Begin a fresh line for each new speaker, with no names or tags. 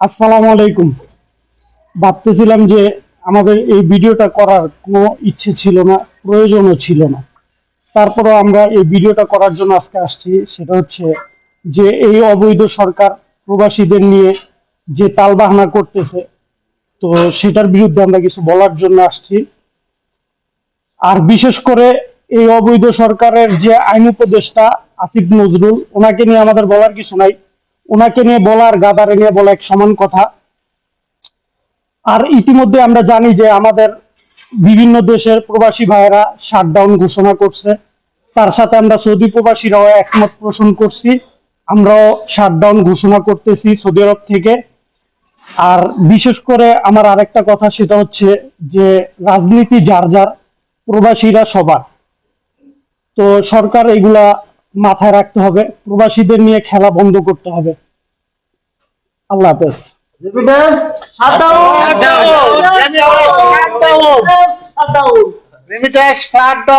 আসসালামু আলাইকুম। ভাবতেছিলাম যে আমাদের এই ভিডিওটা করার কোনো ইচ্ছে ছিল না, প্রয়োজনও ছিল না। তারপরও আমরা এই ভিডিওটা করার জন্য আজকে আসছি। সেটা হচ্ছে যে এই অবৈধ সরকার প্রবাসীদের নিয়ে যে তালবাহানা করতেছে, তো সেটার বিরুদ্ধে আমরা কিছু বলার জন্য আসছি। আর বিশেষ করে এই অবৈধ সরকারের যে আইন উপদেষ্টা আসিফ নজরুল, ওনাকে নিয়ে আমাদের বলার কিছু নাই। ওনাকে নিয়ে বলার গাদারে নিয়ে বলা এক সমান কথা। আর ইতিমধ্যে আমরা জানি যে আমাদের বিভিন্ন দেশের প্রবাসী ভাইয়েরা শাটডাউন ঘোষণা করছে। তার সাথে আমরা সৌদি প্রবাসীরাও একমত পোষণ করছি। আমরাও শাটডাউন ঘোষণা করতেছি সৌদি আরব থেকে। আর বিশেষ করে আমার আরেকটা কথা, সেটা হচ্ছে যে রাজনীতি যার যার, প্রবাসীরা সবার। তো সরকার এগুলা মাথায় রাখতে হবে, প্রবাসীদের নিয়ে খেলা বন্ধ করতে হবে। আল্লাহ হাফেজ।
Remittance, shut down.